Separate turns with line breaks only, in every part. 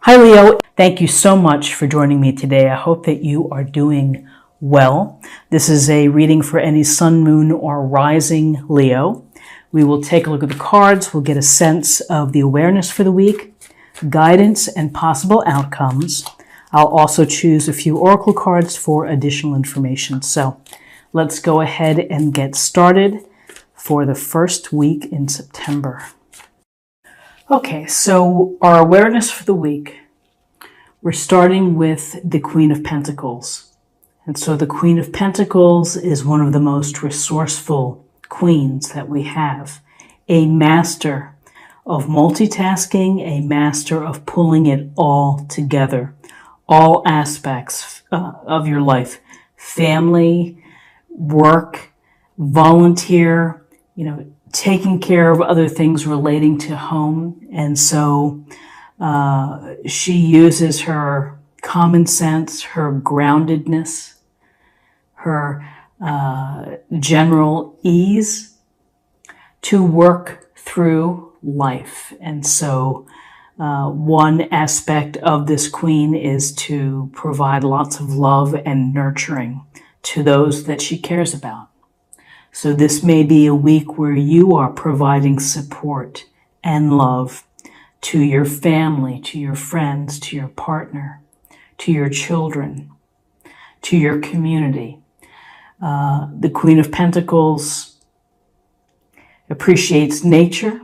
Hi Leo, thank you so much for joining me today. I hope that you are doing well. This is a reading for any sun, moon, or rising Leo. We will take a look at the cards. We'll get a sense of the awareness for the week, guidance, and possible outcomes. I'll also choose a few oracle cards for additional information. So let's go ahead and get started for the first week in September. Okay, so our awareness for the week, we're starting with the Queen of Pentacles. And so the Queen of Pentacles is one of the most resourceful queens that we have. A master of multitasking, a master of pulling it all together. All aspects of your life. Family, work, volunteer, taking care of other things relating to home. And so she uses her common sense, her groundedness, her general ease to work through life. And so one aspect of this queen is to provide lots of love and nurturing to those that she cares about. So this may be a week where you are providing support and love to your family, to your friends, to your partner, to your children, to your community. The Queen of Pentacles appreciates nature.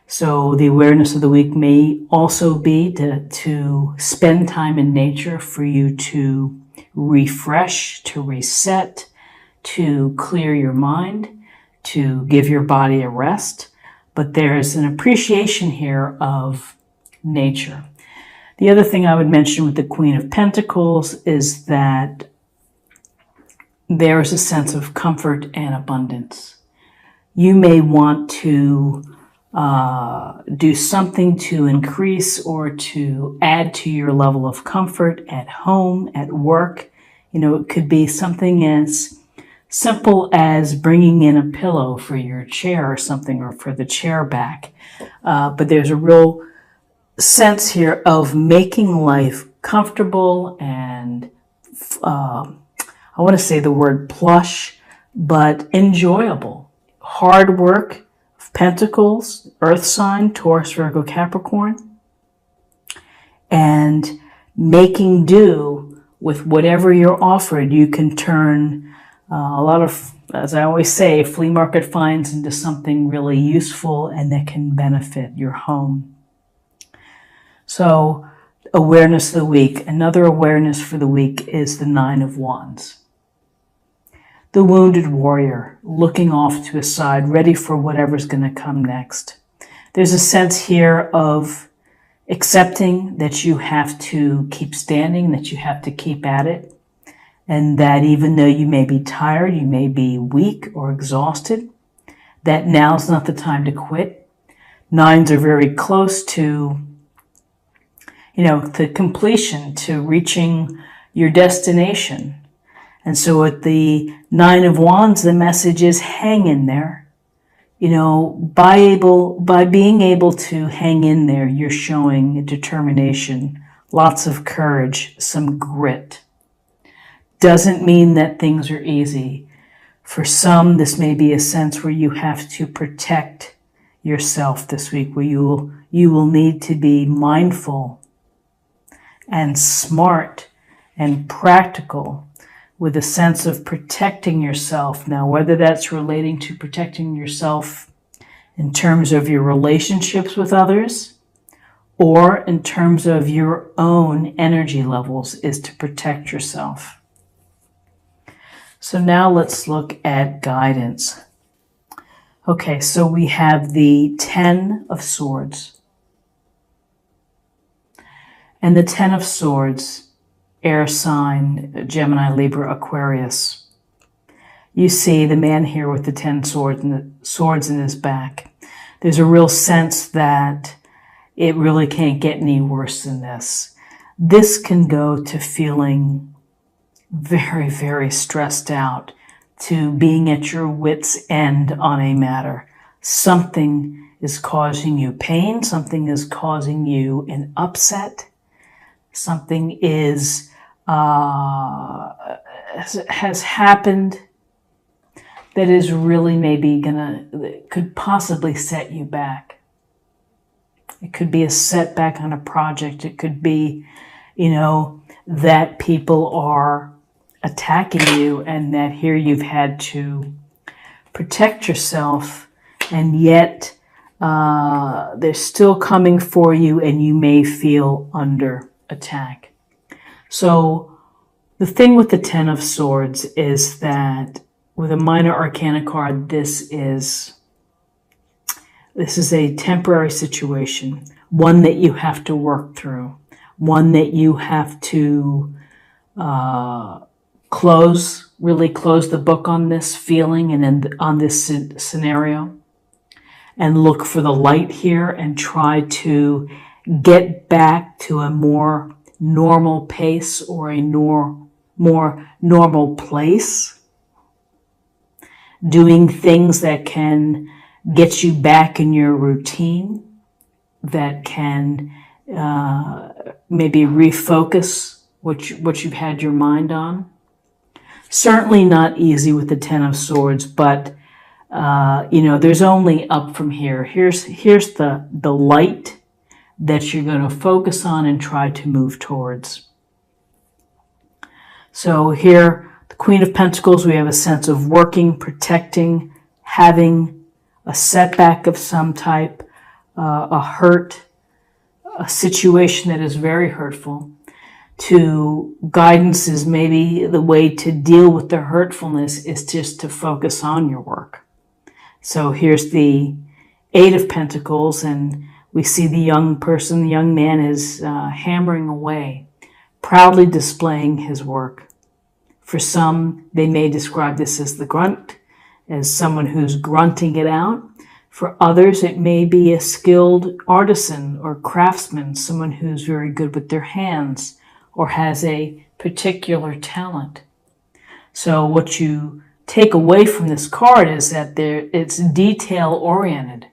So the awareness of the week may also be to spend time in nature for you to refresh, to reset, to clear your mind, to give your body a rest. But there's an appreciation here of nature. The other thing I would mention with the Queen of Pentacles is that there is a sense of comfort and abundance. You may want to do something to increase or to add to your level of comfort at home, at work. It could be something as simple as bringing in a pillow for your chair or something, or for the chair back. But there's a real sense here of making life comfortable and, I want to say the word plush, but enjoyable. Hard work, Pentacles, Earth sign, Taurus, Virgo, Capricorn, and making do with whatever you're offered. You can turn a lot of, as I always say, flea market finds into something really useful and that can benefit your home. So, awareness of the week. Another awareness for the week is the Nine of Wands. The wounded warrior, looking off to a side, ready for whatever's going to come next. There's a sense here of accepting that you have to keep standing, that you have to keep at it. And that even though you may be tired, you may be weak or exhausted, that now's not the time to quit. Nines are very close to, the completion, to reaching your destination. And so with the Nine of Wands, the message is hang in there. By being able to hang in there, you're showing determination, lots of courage, some grit. Doesn't mean that things are easy. For some, this may be a sense where you have to protect yourself this week, where you will need to be mindful and smart and practical with a sense of protecting yourself. Now, whether that's relating to protecting yourself in terms of your relationships with others or in terms of your own energy levels, is to protect yourself. So now let's look at guidance. Okay, so we have the Ten of Swords. And the Ten of Swords, air sign, Gemini, Libra, Aquarius. You see the man here with the 10 swords in his back. There's a real sense that it really can't get any worse than this. This can go to feeling very, very stressed out, to being at your wit's end on a matter. Something is causing you pain. Something is causing you an upset. Something has happened that is really maybe could possibly set you back. It could be a setback on a project. It could be, that people are attacking you and that here you've had to protect yourself, and yet they're still coming for you and you may feel under attack. So the thing with the Ten of Swords is that with a minor arcana card, this is a temporary situation, one that you have to work through, one that you have to really close the book on this feeling and on this scenario, and look for the light here and try to get back to a more normal pace or a more normal place, doing things that can get you back in your routine, that can maybe refocus what you've had your mind on. Certainly not easy with the Ten of Swords, but there's only up from here. Here's the light that you're going to focus on and try to move towards. So here, the Queen of Pentacles, we have a sense of working, protecting, having a setback of some type, a hurt, a situation that is very hurtful. To guidance is maybe the way to deal with the hurtfulness is just to focus on your work. So here's the Eight of Pentacles, and we see the young man is hammering away, proudly displaying his work. For some, they may describe this as the grunt, as someone who's grunting it out. For others, it may be a skilled artisan or craftsman, someone who's very good with their hands or has a particular talent. So what you take away from this card is that it's detail-oriented,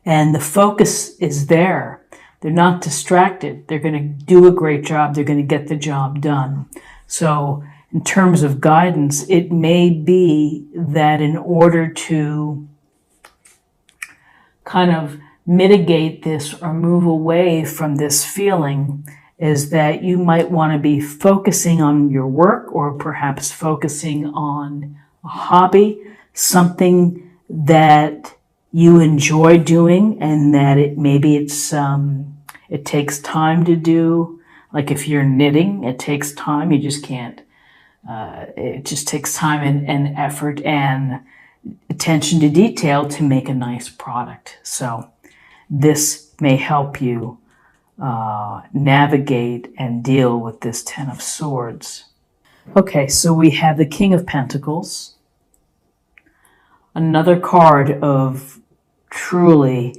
and the focus is there. They're not distracted. They're going to do a great job. They're going to get the job done. So in terms of guidance, it may be that in order to kind of mitigate this or move away from this feeling is that you might want to be focusing on your work, or perhaps focusing on a hobby, something that you enjoy doing and that it takes time to do. Like if you're knitting, it takes time. You just can't. It just takes time and effort and attention to detail to make a nice product. So this may help you navigate and deal with this Ten of Swords. Okay, so we have the King of Pentacles, another card of truly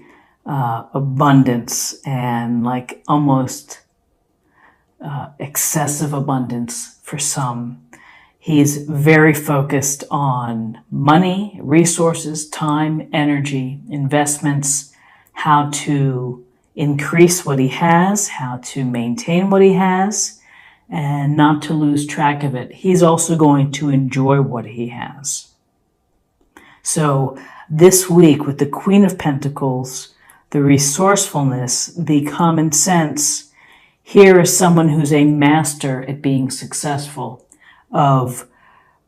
abundance and like almost excessive abundance for some. He's very focused on money, resources, time, energy, investments, how to increase what he has, how to maintain what he has, and not to lose track of it. He's also going to enjoy what he has. So this week with the Queen of Pentacles, the resourcefulness, the common sense, here is someone who's a master at being successful, of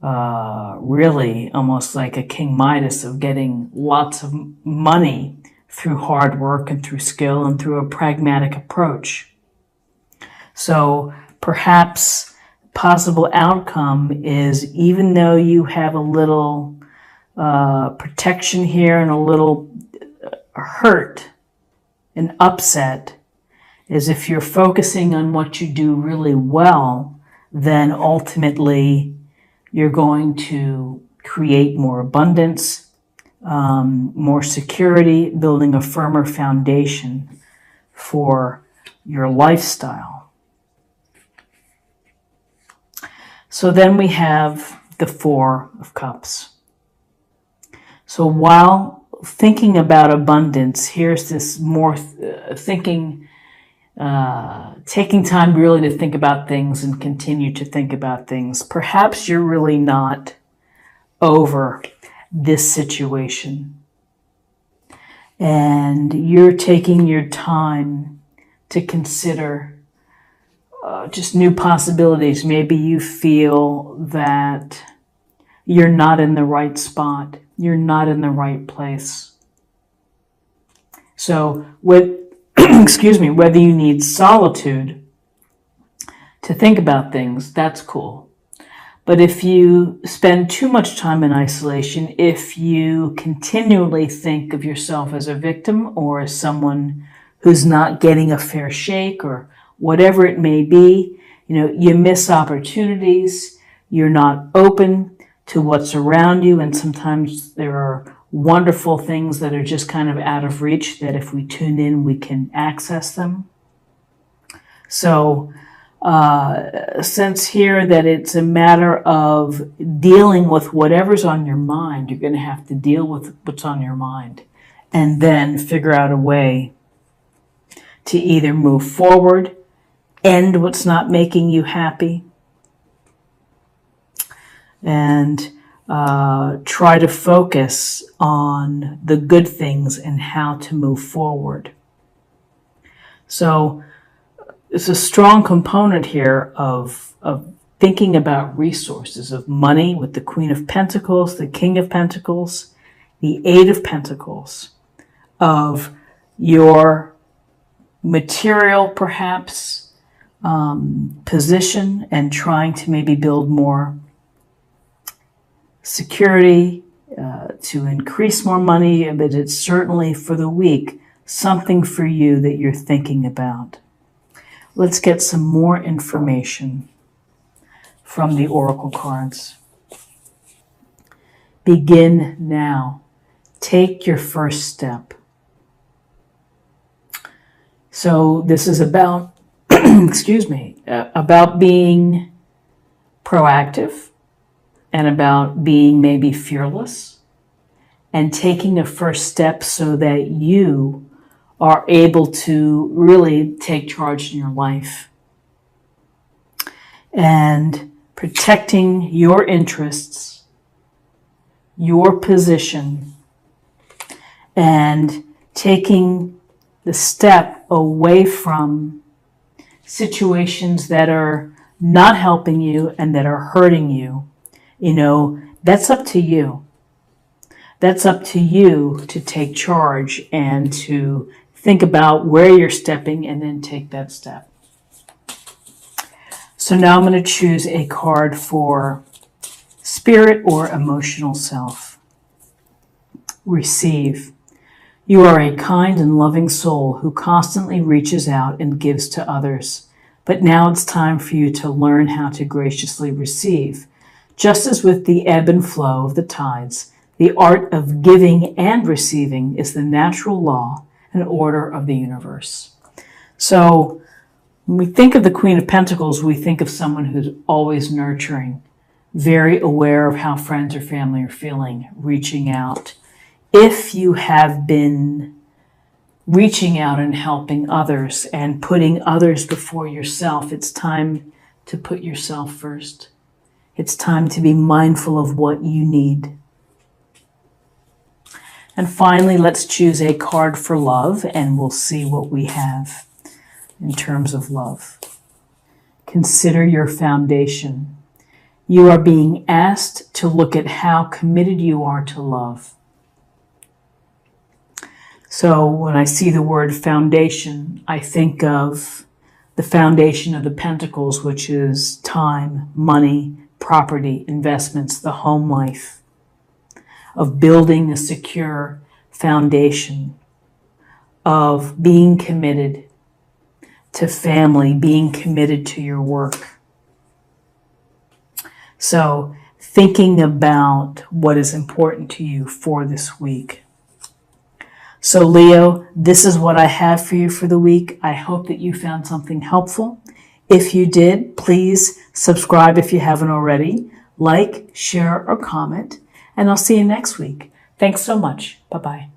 really almost like a King Midas, of getting lots of money through hard work and through skill and through a pragmatic approach. So perhaps possible outcome is, even though you have a little protection here and a little hurt and upset, is if you're focusing on what you do really well, then ultimately you're going to create more abundance, more security, building a firmer foundation for your lifestyle. So then we have the Four of Cups. So while thinking about abundance, here's this more thinking taking time really to think about things and continue to think about things. Perhaps you're really not over this situation, and you're taking your time to consider just new possibilities. Maybe you feel that you're not in the right spot, you're not in the right place. So excuse me, whether you need solitude to think about things, that's cool. But if you spend too much time in isolation, if you continually think of yourself as a victim or as someone who's not getting a fair shake or whatever it may be, you miss opportunities, you're not open to what's around you, and sometimes there are wonderful things that are just kind of out of reach that if we tune in, we can access them. So sense here that it's a matter of dealing with whatever's on your mind. You're going to have to deal with what's on your mind and then figure out a way to either move forward, end what's not making you happy, and try to focus on the good things and how to move forward. So it's a strong component here of thinking about resources, of money with the Queen of Pentacles, the King of Pentacles, the Eight of Pentacles, of your material, perhaps, position, and trying to maybe build more security, to increase more money, but it's certainly for the week something for you that you're thinking about. Let's get some more information from the Oracle cards. Begin now. Take your first step. So this is about, excuse me, about being proactive and about being maybe fearless and taking a first step so that you are able to really take charge in your life and protecting your interests, your position, and taking the step away from situations that are not helping you and that are hurting you. That's up to you. That's up to you to take charge and to think about where you're stepping and then take that step. So now I'm going to choose a card for spirit or emotional self. Receive. You are a kind and loving soul who constantly reaches out and gives to others. But now it's time for you to learn how to graciously receive. Just as with the ebb and flow of the tides, the art of giving and receiving is the natural law and order of the universe. So when we think of the Queen of Pentacles, we think of someone who's always nurturing, very aware of how friends or family are feeling, reaching out. If you have been reaching out and helping others and putting others before yourself, it's time to put yourself first. It's time to be mindful of what you need. And finally, let's choose a card for love, and we'll see what we have in terms of love. Consider your foundation. You are being asked to look at how committed you are to love. So when I see the word foundation, I think of the foundation of the Pentacles, which is time, money, property, investments, the home life, of building a secure foundation, of being committed to family, being committed to your work. So thinking about what is important to you for this week. So Leo, this is what I have for you for the week. I hope that you found something helpful. If you did, please subscribe if you haven't already. Like, share, or comment. And I'll see you next week. Thanks so much. Bye-bye.